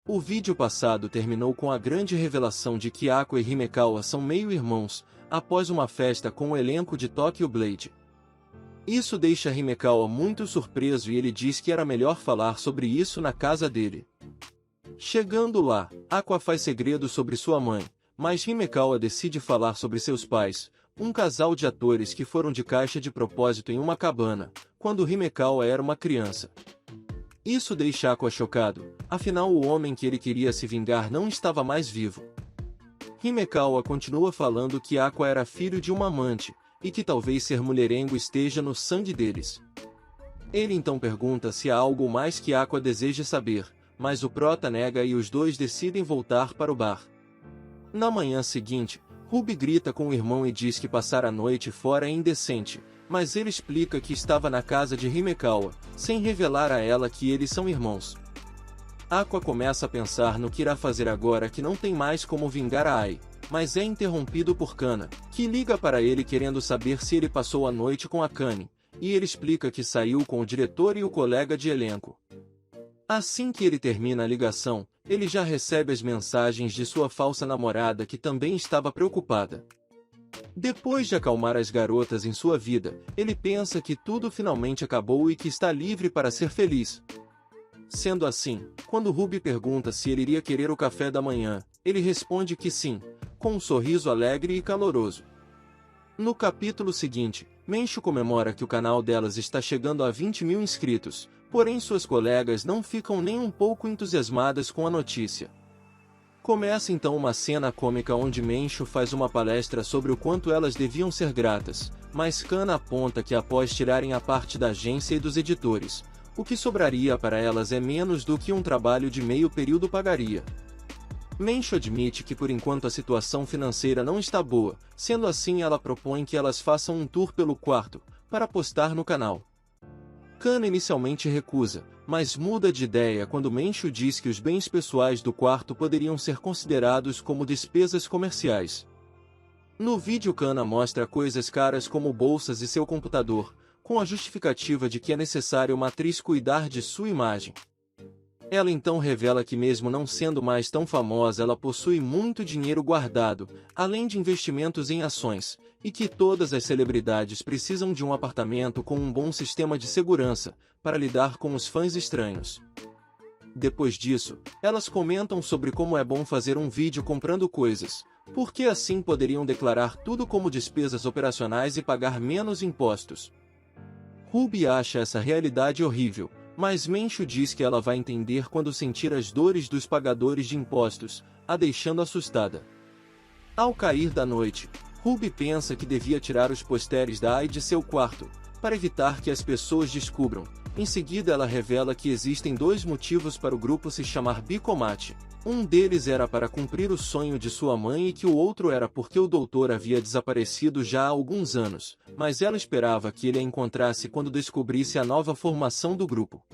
O vídeo passado terminou com a grande revelação de que Aqua e Himekawa são meio-irmãos, após uma festa com o elenco de Tokyo Blade. Isso deixa Himekawa muito surpreso e ele diz que era melhor falar sobre isso na casa dele. Chegando lá, Aqua faz segredo sobre sua mãe, mas Himekawa decide falar sobre seus pais, um casal de atores que foram de caixa de propósito em uma cabana, quando Himekawa era uma criança. Isso deixa Aqua chocado, afinal o homem que ele queria se vingar não estava mais vivo. Himekawa continua falando que Aqua era filho de uma amante, e que talvez ser mulherengo esteja no sangue deles. Ele então pergunta se há algo mais que Aqua deseja saber, mas o prota nega e os dois decidem voltar para o bar. Na manhã seguinte, Ruby grita com o irmão e diz que passar a noite fora é indecente, mas ele explica que estava na casa de Himekawa, sem revelar a ela que eles são irmãos. Aqua começa a pensar no que irá fazer agora que não tem mais como vingar a Ai, mas é interrompido por Kana, que liga para ele querendo saber se ele passou a noite com a Kane, e ele explica que saiu com o diretor e o colega de elenco. Assim que ele termina a ligação, ele já recebe as mensagens de sua falsa namorada que também estava preocupada. Depois de acalmar as garotas em sua vida, ele pensa que tudo finalmente acabou e que está livre para ser feliz. Sendo assim, quando Ruby pergunta se ele iria querer o café da manhã, ele responde que sim, com um sorriso alegre e caloroso. No capítulo seguinte, Mencho comemora que o canal delas está chegando a 20 mil inscritos, porém suas colegas não ficam nem um pouco entusiasmadas com a notícia. Começa então uma cena cômica onde Mencho faz uma palestra sobre o quanto elas deviam ser gratas, mas Kana aponta que após tirarem a parte da agência e dos editores, o que sobraria para elas é menos do que um trabalho de meio período pagaria. Mencho admite que por enquanto a situação financeira não está boa, sendo assim ela propõe que elas façam um tour pelo quarto, para postar no canal. Kana inicialmente recusa, mas muda de ideia quando Mencho diz que os bens pessoais do quarto poderiam ser considerados como despesas comerciais. No vídeo Kana mostra coisas caras como bolsas e seu computador, com a justificativa de que é necessário uma atriz cuidar de sua imagem. Ela então revela que mesmo não sendo mais tão famosa ela possui muito dinheiro guardado, além de investimentos em ações, e que todas as celebridades precisam de um apartamento com um bom sistema de segurança, para lidar com os fãs estranhos. Depois disso, elas comentam sobre como é bom fazer um vídeo comprando coisas, porque assim poderiam declarar tudo como despesas operacionais e pagar menos impostos. Ruby acha essa realidade horrível, mas Mencho diz que ela vai entender quando sentir as dores dos pagadores de impostos, a deixando assustada. Ao cair da noite, Ruby pensa que devia tirar os posteres da Ai de seu quarto, para evitar que as pessoas descubram. Em seguida ela revela que existem dois motivos para o grupo se chamar Bicomate. Um deles era para cumprir o sonho de sua mãe e que o outro era porque o doutor havia desaparecido já há alguns anos, mas ela esperava que ele a encontrasse quando descobrisse a nova formação do grupo.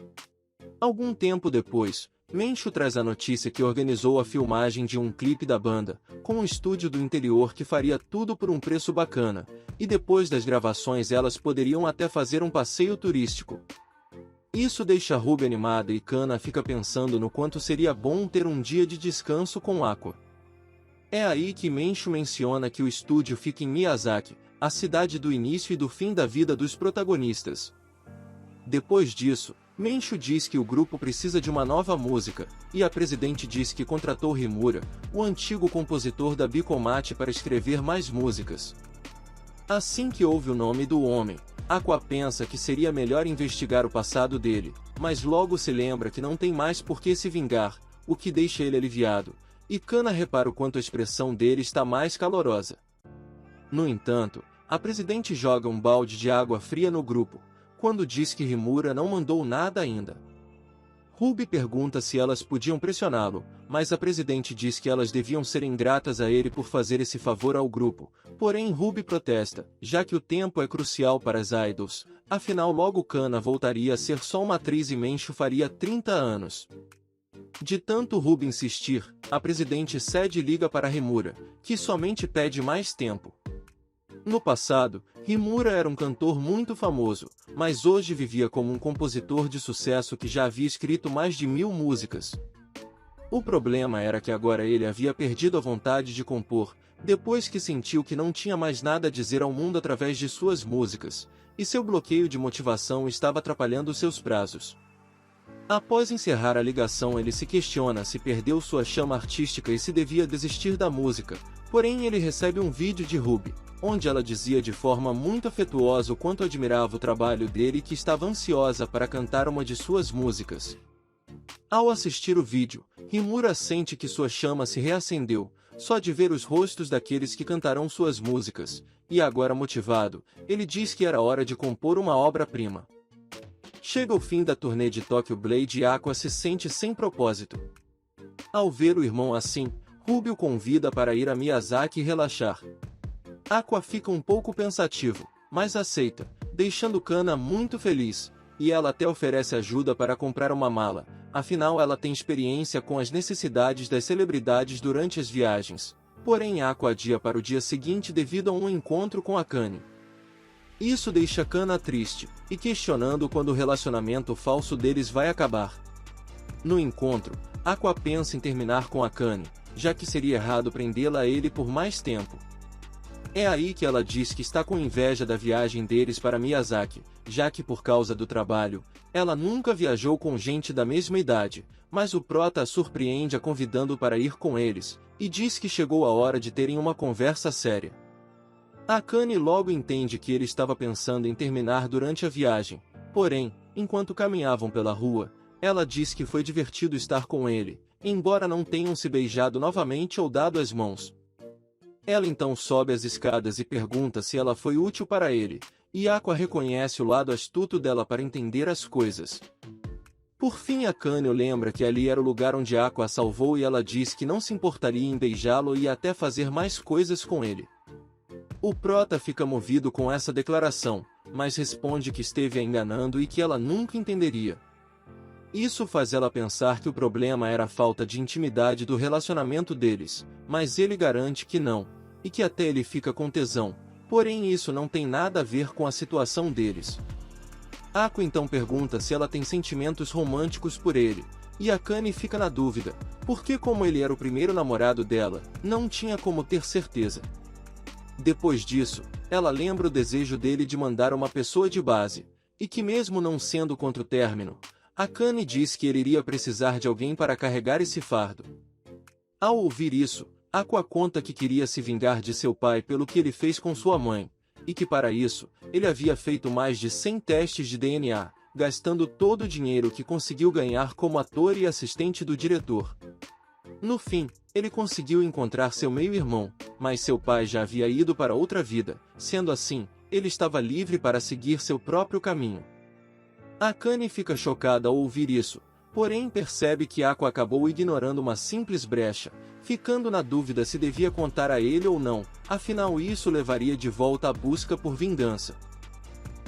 Algum tempo depois, Mencho traz a notícia que organizou a filmagem de um clipe da banda, com um estúdio do interior que faria tudo por um preço bacana, e depois das gravações elas poderiam até fazer um passeio turístico. Isso deixa Ruby animada e Kana fica pensando no quanto seria bom ter um dia de descanso com Aqua. É aí que Mencho menciona que o estúdio fica em Miyazaki, a cidade do início e do fim da vida dos protagonistas. Depois disso, Mencho diz que o grupo precisa de uma nova música, e a presidente diz que contratou Himura, o antigo compositor da Bicomate, para escrever mais músicas. Assim que ouve o nome do homem, Aqua pensa que seria melhor investigar o passado dele, mas logo se lembra que não tem mais por que se vingar, o que deixa ele aliviado, e Kana repara o quanto a expressão dele está mais calorosa. No entanto, a presidente joga um balde de água fria no grupo, quando diz que Himura não mandou nada ainda. Ruby pergunta se elas podiam pressioná-lo, mas a presidente diz que elas deviam ser ingratas a ele por fazer esse favor ao grupo, porém Ruby protesta, já que o tempo é crucial para as idols, afinal logo Kana voltaria a ser só uma atriz e Mencho faria 30 anos. De tanto Ruby insistir, a presidente cede e liga para Himura, que somente pede mais tempo. No passado, Himura era um cantor muito famoso, mas hoje vivia como um compositor de sucesso que já havia escrito mais de 1000 músicas. O problema era que agora ele havia perdido a vontade de compor, depois que sentiu que não tinha mais nada a dizer ao mundo através de suas músicas, e seu bloqueio de motivação estava atrapalhando seus prazos. Após encerrar a ligação, ele se questiona se perdeu sua chama artística e se devia desistir da música, porém ele recebe um vídeo de Ruby, onde ela dizia de forma muito afetuosa o quanto admirava o trabalho dele e que estava ansiosa para cantar uma de suas músicas. Ao assistir o vídeo, Himura sente que sua chama se reacendeu, só de ver os rostos daqueles que cantarão suas músicas, e agora motivado, ele diz que era hora de compor uma obra-prima. Chega o fim da turnê de Tokyo Blade e Aqua se sente sem propósito. Ao ver o irmão assim, Ruby o convida para ir a Miyazaki e relaxar. Aqua fica um pouco pensativo, mas aceita, deixando Kana muito feliz, e ela até oferece ajuda para comprar uma mala, afinal ela tem experiência com as necessidades das celebridades durante as viagens. Porém Aqua adia para o dia seguinte devido a um encontro com Akane. Isso deixa Kana triste, e questionando quando o relacionamento falso deles vai acabar. No encontro, Aqua pensa em terminar com Akane, já que seria errado prendê-la a ele por mais tempo. É aí que ela diz que está com inveja da viagem deles para Miyazaki, já que por causa do trabalho, ela nunca viajou com gente da mesma idade, mas o prota a surpreende a convidando para ir com eles, e diz que chegou a hora de terem uma conversa séria. Akane logo entende que ele estava pensando em terminar durante a viagem, porém, enquanto caminhavam pela rua, ela diz que foi divertido estar com ele, embora não tenham se beijado novamente ou dado as mãos. Ela então sobe as escadas e pergunta se ela foi útil para ele, e Aqua reconhece o lado astuto dela para entender as coisas. Por fim Akane lembra que ali era o lugar onde Aqua a salvou e ela diz que não se importaria em beijá-lo e até fazer mais coisas com ele. O prota fica movido com essa declaração, mas responde que esteve a enganando e que ela nunca entenderia. Isso faz ela pensar que o problema era a falta de intimidade do relacionamento deles, mas ele garante que não, e que até ele fica com tesão, porém isso não tem nada a ver com a situação deles. Aqua então pergunta se ela tem sentimentos românticos por ele, e Akane fica na dúvida, porque como ele era o primeiro namorado dela, não tinha como ter certeza. Depois disso, ela lembra o desejo dele de mandar uma pessoa de base, e que mesmo não sendo contra o término, Akane diz que ele iria precisar de alguém para carregar esse fardo. Ao ouvir isso, Aqua conta que queria se vingar de seu pai pelo que ele fez com sua mãe, e que para isso, ele havia feito mais de 100 testes de DNA, gastando todo o dinheiro que conseguiu ganhar como ator e assistente do diretor. No fim, ele conseguiu encontrar seu meio-irmão, mas seu pai já havia ido para outra vida, sendo assim, ele estava livre para seguir seu próprio caminho. Akane fica chocada ao ouvir isso, porém percebe que Aqua acabou ignorando uma simples brecha, ficando na dúvida se devia contar a ele ou não, afinal isso levaria de volta à busca por vingança.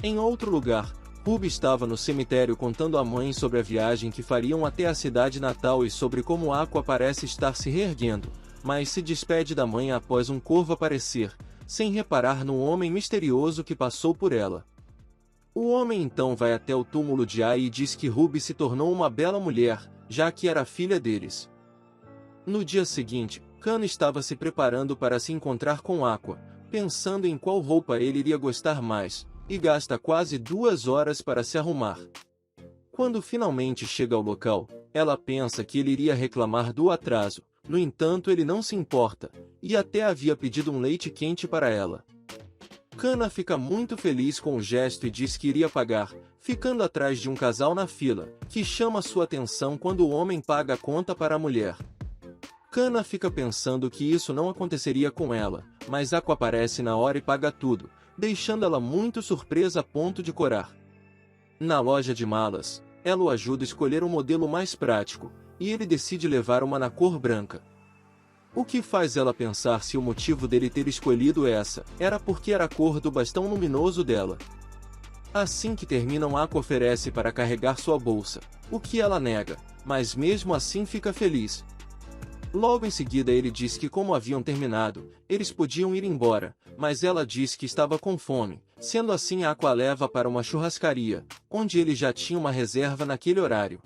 Em outro lugar, Ruby estava no cemitério contando à mãe sobre a viagem que fariam até a cidade natal e sobre como Aqua parece estar se reerguendo, mas se despede da mãe após um corvo aparecer, sem reparar no homem misterioso que passou por ela. O homem então vai até o túmulo de Ai e diz que Ruby se tornou uma bela mulher, já que era filha deles. No dia seguinte, Kana estava se preparando para se encontrar com Aqua, pensando em qual roupa ele iria gostar mais, e gasta quase 2 horas para se arrumar. Quando finalmente chega ao local, ela pensa que ele iria reclamar do atraso, no entanto ele não se importa, e até havia pedido um leite quente para ela. Kana fica muito feliz com o gesto e diz que iria pagar, ficando atrás de um casal na fila, que chama sua atenção quando o homem paga a conta para a mulher. Kana fica pensando que isso não aconteceria com ela, mas Aqua aparece na hora e paga tudo, deixando ela muito surpresa a ponto de corar. Na loja de malas, ela o ajuda a escolher um modelo mais prático, e ele decide levar uma na cor branca. O que faz ela pensar se o motivo dele ter escolhido essa era porque era a cor do bastão luminoso dela. Assim que terminam, Aqua oferece para carregar sua bolsa, o que ela nega, mas mesmo assim fica feliz. Logo em seguida ele diz que como haviam terminado, eles podiam ir embora, mas ela diz que estava com fome, sendo assim Aqua leva para uma churrascaria, onde ele já tinha uma reserva naquele horário.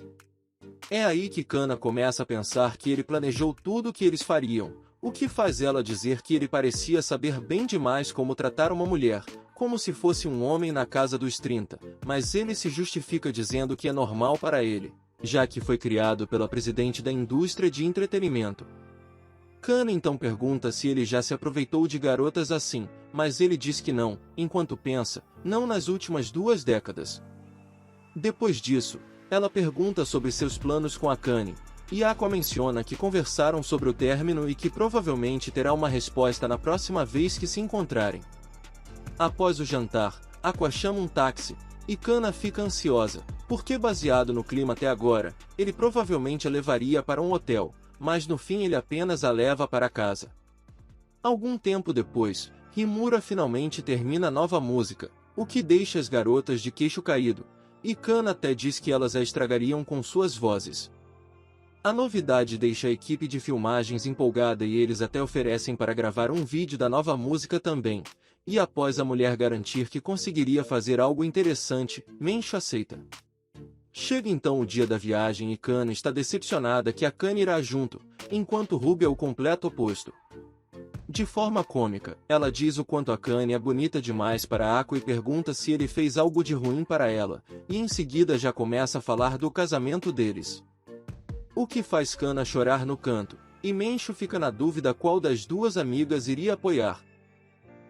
É aí que Kana começa a pensar que ele planejou tudo o que eles fariam, o que faz ela dizer que ele parecia saber bem demais como tratar uma mulher, como se fosse um homem na casa dos 30, mas ele se justifica dizendo que é normal para ele, já que foi criado pela presidente da indústria de entretenimento. Kana então pergunta se ele já se aproveitou de garotas assim, mas ele diz que não, enquanto pensa, não nas últimas 2 décadas. Depois disso, ela pergunta sobre seus planos com Akane, e Aqua menciona que conversaram sobre o término e que provavelmente terá uma resposta na próxima vez que se encontrarem. Após o jantar, Aqua chama um táxi, e Kana fica ansiosa, porque baseado no clima até agora, ele provavelmente a levaria para um hotel, mas no fim ele apenas a leva para casa. Algum tempo depois, Himura finalmente termina a nova música, o que deixa as garotas de queixo caído, e Kana até diz que elas a estragariam com suas vozes. A novidade deixa a equipe de filmagens empolgada e eles até oferecem para gravar um vídeo da nova música também, e após a mulher garantir que conseguiria fazer algo interessante, Mencho aceita. Chega então o dia da viagem e Kana está decepcionada que Akane irá junto, enquanto Ruby é o completo oposto. De forma cômica, ela diz o quanto Akane é bonita demais para Aqua e pergunta se ele fez algo de ruim para ela, e em seguida já começa a falar do casamento deles. O que faz Kana chorar no canto, e Mencho fica na dúvida qual das 2 amigas iria apoiar.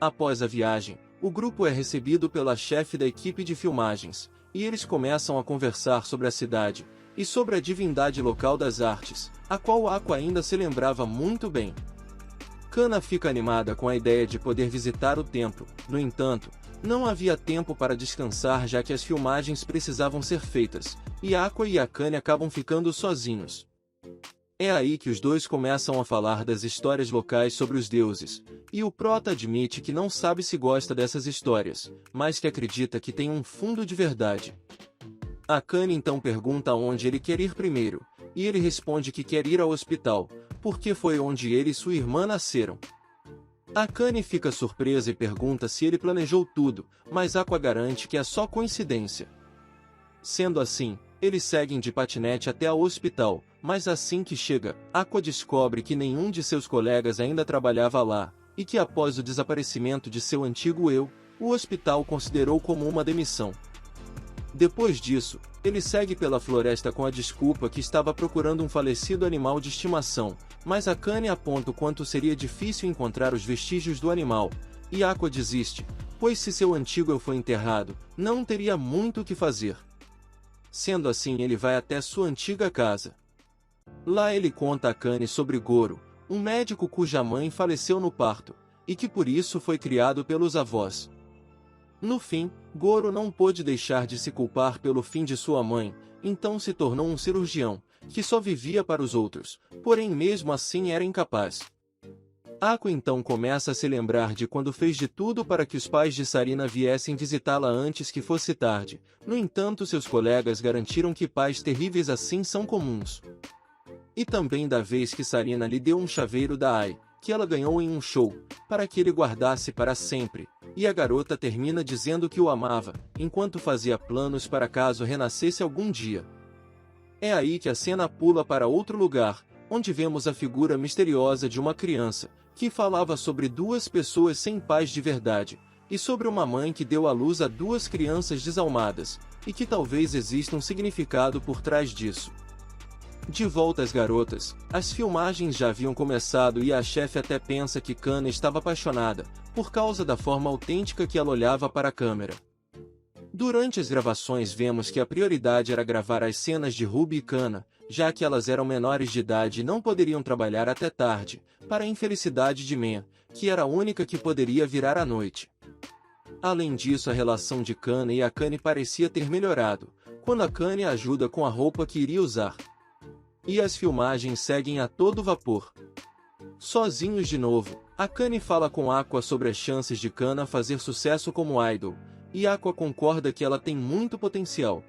Após a viagem, o grupo é recebido pela chefe da equipe de filmagens, e eles começam a conversar sobre a cidade, e sobre a divindade local das artes, a qual Aqua ainda se lembrava muito bem. Kana fica animada com a ideia de poder visitar o templo, no entanto, não havia tempo para descansar já que as filmagens precisavam ser feitas, e Aqua e Akane acabam ficando sozinhos. É aí que os dois começam a falar das histórias locais sobre os deuses, e o prota admite que não sabe se gosta dessas histórias, mas que acredita que tem um fundo de verdade. Akane então pergunta aonde ele quer ir primeiro, e ele responde que quer ir ao hospital, porque foi onde ele e sua irmã nasceram. Akane fica surpresa e pergunta se ele planejou tudo, mas Aqua garante que é só coincidência. Sendo assim, eles seguem de patinete até ao hospital, mas assim que chega, Aqua descobre que nenhum de seus colegas ainda trabalhava lá, e que após o desaparecimento de seu antigo eu, o hospital considerou como uma demissão. Depois disso, ele segue pela floresta com a desculpa que estava procurando um falecido animal de estimação, mas Akane aponta o quanto seria difícil encontrar os vestígios do animal, e Aqua desiste, pois se seu antigo eu foi enterrado, não teria muito o que fazer. Sendo assim, ele vai até sua antiga casa. Lá ele conta a Akane sobre Goro, um médico cuja mãe faleceu no parto, e que por isso foi criado pelos avós. No fim, Goro não pôde deixar de se culpar pelo fim de sua mãe, então se tornou um cirurgião, que só vivia para os outros, porém mesmo assim era incapaz. Aqua então começa a se lembrar de quando fez de tudo para que os pais de Sarina viessem visitá-la antes que fosse tarde, no entanto seus colegas garantiram que pais terríveis assim são comuns. E também da vez que Sarina lhe deu um chaveiro da Ai, que ela ganhou em um show, para que ele guardasse para sempre, e a garota termina dizendo que o amava, enquanto fazia planos para caso renascesse algum dia. É aí que a cena pula para outro lugar, onde vemos a figura misteriosa de uma criança, que falava sobre 2 pessoas sem pais de verdade, e sobre uma mãe que deu à luz a 2 crianças desalmadas, e que talvez exista um significado por trás disso. De volta às garotas, as filmagens já haviam começado e a chefe até pensa que Kana estava apaixonada, por causa da forma autêntica que ela olhava para a câmera. Durante as gravações vemos que a prioridade era gravar as cenas de Ruby e Kana, já que elas eram menores de idade e não poderiam trabalhar até tarde, para a infelicidade de Men, que era a única que poderia virar à noite. Além disso, a relação de Kana e Akane parecia ter melhorado, quando Akane a ajuda com a roupa que iria usar. E as filmagens seguem a todo vapor. Sozinhos de novo, Akane fala com Aqua sobre as chances de Kana fazer sucesso como idol, e Aqua concorda que ela tem muito potencial.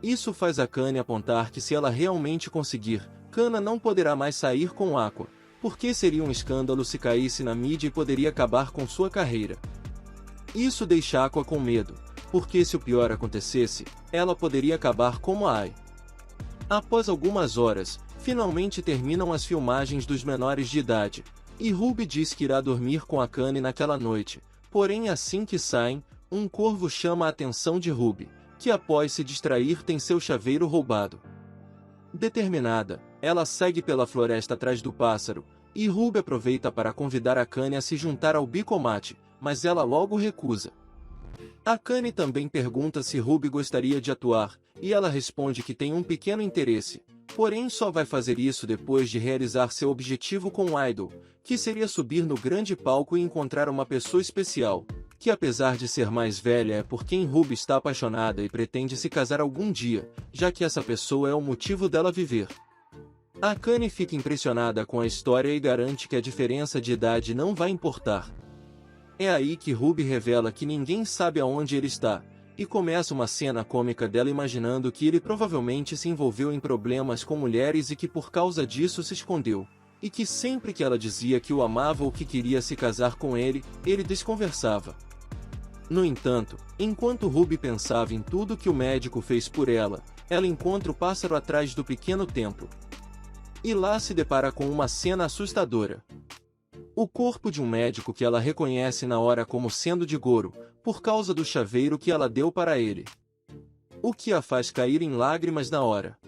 Isso faz Akane apontar que se ela realmente conseguir, Kana não poderá mais sair com Aqua, porque seria um escândalo se caísse na mídia e poderia acabar com sua carreira. Isso deixa Aqua com medo, porque se o pior acontecesse, ela poderia acabar como a Ai. Após algumas horas, finalmente terminam as filmagens dos menores de idade, e Ruby diz que irá dormir com Akane naquela noite, porém assim que saem, um corvo chama a atenção de Ruby, que após se distrair tem seu chaveiro roubado. Determinada, ela segue pela floresta atrás do pássaro, e Ruby aproveita para convidar Akane a se juntar ao Bicomate, mas ela logo recusa. Akane também pergunta se Ruby gostaria de atuar, e ela responde que tem um pequeno interesse, porém só vai fazer isso depois de realizar seu objetivo com o idol, que seria subir no grande palco e encontrar uma pessoa especial, que apesar de ser mais velha é por quem Ruby está apaixonada e pretende se casar algum dia, já que essa pessoa é o motivo dela viver. Akane fica impressionada com a história e garante que a diferença de idade não vai importar. É aí que Ruby revela que ninguém sabe aonde ele está, e começa uma cena cômica dela imaginando que ele provavelmente se envolveu em problemas com mulheres e que por causa disso se escondeu, e que sempre que ela dizia que o amava ou que queria se casar com ele desconversava. No entanto, enquanto Ruby pensava em tudo que o médico fez por ela encontra o pássaro atrás do pequeno templo. E lá se depara com uma cena assustadora. O corpo de um médico que ela reconhece na hora como sendo de Goro, por causa do chaveiro que ela deu para ele. O que a faz cair em lágrimas na hora.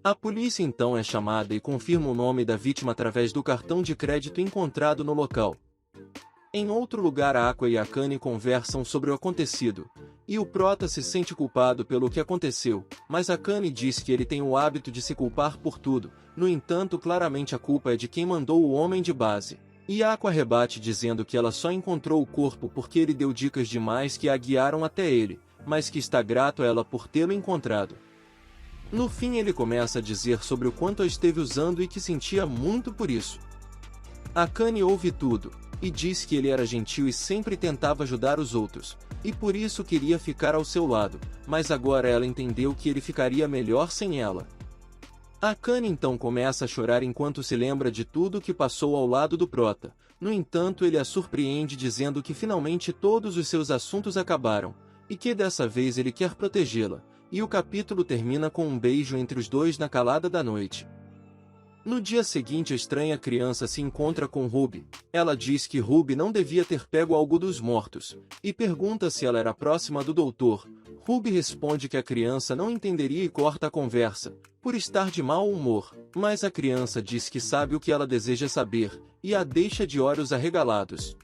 A polícia então é chamada e confirma o nome da vítima através do cartão de crédito encontrado no local. Em outro lugar, Aqua e Akane conversam sobre o acontecido, e o prota se sente culpado pelo que aconteceu, mas Akane diz que ele tem o hábito de se culpar por tudo. No entanto, claramente a culpa é de quem mandou o homem de base. E Aqua rebate dizendo que ela só encontrou o corpo porque ele deu dicas demais que a guiaram até ele, mas que está grato a ela por tê-lo encontrado. No fim ele começa a dizer sobre o quanto a esteve usando e que sentia muito por isso. Akane ouve tudo, e diz que ele era gentil e sempre tentava ajudar os outros, e por isso queria ficar ao seu lado, mas agora ela entendeu que ele ficaria melhor sem ela. Akane então começa a chorar enquanto se lembra de tudo que passou ao lado do prota. No entanto, ele a surpreende dizendo que finalmente todos os seus assuntos acabaram, e que dessa vez ele quer protegê-la, e o capítulo termina com um beijo entre os dois na calada da noite. No dia seguinte, a estranha criança se encontra com Ruby. Ela diz que Ruby não devia ter pego algo dos mortos, e pergunta se ela era próxima do doutor. Ruby responde que a criança não entenderia e corta a conversa, por estar de mau humor, mas a criança diz que sabe o que ela deseja saber, e a deixa de olhos arregalados.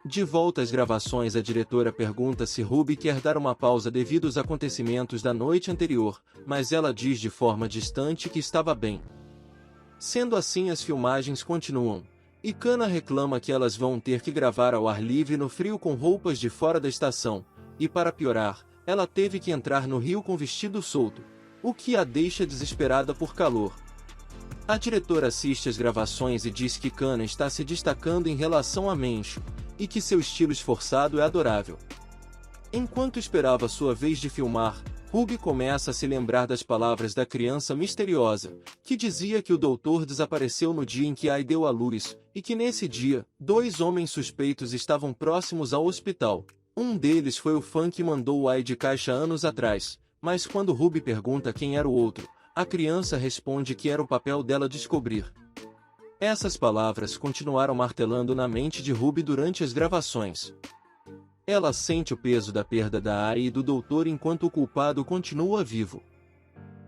De volta às gravações, a diretora pergunta se Ruby quer dar uma pausa devido aos acontecimentos da noite anterior, mas ela diz de forma distante que estava bem. Sendo assim, as filmagens continuam, e Kana reclama que elas vão ter que gravar ao ar livre no frio com roupas de fora da estação, e para piorar, ela teve que entrar no rio com vestido solto, o que a deixa desesperada por calor. A diretora assiste às gravações e diz que Kana está se destacando em relação a Mencho, e que seu estilo esforçado é adorável. Enquanto esperava sua vez de filmar, Ruby começa a se lembrar das palavras da criança misteriosa, que dizia que o doutor desapareceu no dia em que Ai deu à luz, e que nesse dia, 2 homens suspeitos estavam próximos ao hospital. Um deles foi o fã que mandou o Ai de caixa anos atrás, mas quando Ruby pergunta quem era o outro, a criança responde que era o papel dela descobrir. Essas palavras continuaram martelando na mente de Ruby durante as gravações. Ela sente o peso da perda da Ai e do doutor enquanto o culpado continua vivo.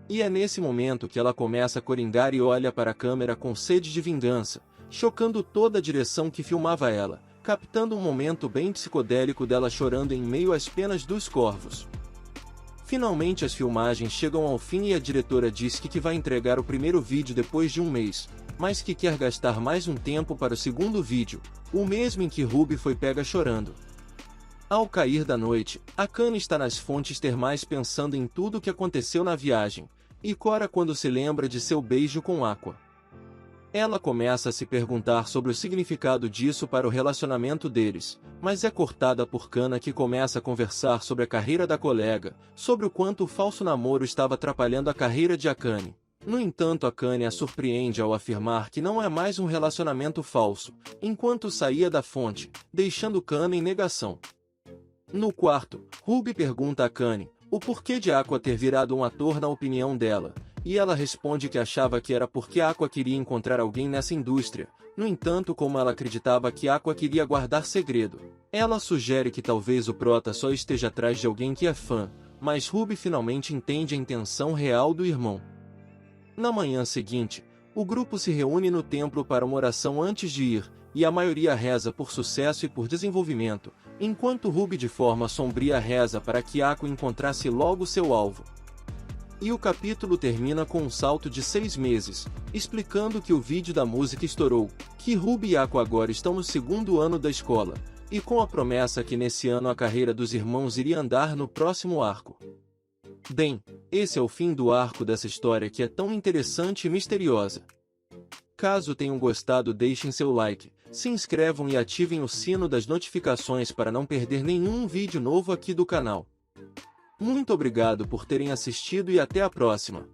E é nesse momento que ela começa a coringar e olha para a câmera com sede de vingança, chocando toda a direção que filmava ela, captando um momento bem psicodélico dela chorando em meio às penas dos corvos. Finalmente as filmagens chegam ao fim e a diretora diz que vai entregar o primeiro vídeo depois de um mês, mas que quer gastar mais um tempo para o segundo vídeo, o mesmo em que Ruby foi pega chorando. Ao cair da noite, Akane está nas fontes termais pensando em tudo o que aconteceu na viagem, e chora quando se lembra de seu beijo com Aqua. Ela começa a se perguntar sobre o significado disso para o relacionamento deles, mas é cortada por Kana, que começa a conversar sobre a carreira da colega, sobre o quanto o falso namoro estava atrapalhando a carreira de Akane. No entanto, Akane a surpreende ao afirmar que não é mais um relacionamento falso, enquanto saía da fonte, deixando Kana em negação. No quarto, Ruby pergunta a Akane o porquê de Aqua ter virado um ator na opinião dela, e ela responde que achava que era porque Aqua queria encontrar alguém nessa indústria. No entanto, como ela acreditava que Aqua queria guardar segredo, ela sugere que talvez o Prota só esteja atrás de alguém que é fã, mas Ruby finalmente entende a intenção real do irmão. Na manhã seguinte, o grupo se reúne no templo para uma oração antes de ir, e a maioria reza por sucesso e por desenvolvimento, enquanto Ruby de forma sombria reza para que Aqua encontrasse logo seu alvo. E o capítulo termina com um salto de 6 meses, explicando que o vídeo da música estourou, que Ruby e Aqua agora estão no 2º ano da escola, e com a promessa que nesse ano a carreira dos irmãos iria andar no próximo arco. Bem, esse é o fim do arco dessa história que é tão interessante e misteriosa. Caso tenham gostado, deixem seu like, se inscrevam e ativem o sino das notificações para não perder nenhum vídeo novo aqui do canal. Muito obrigado por terem assistido e até a próxima!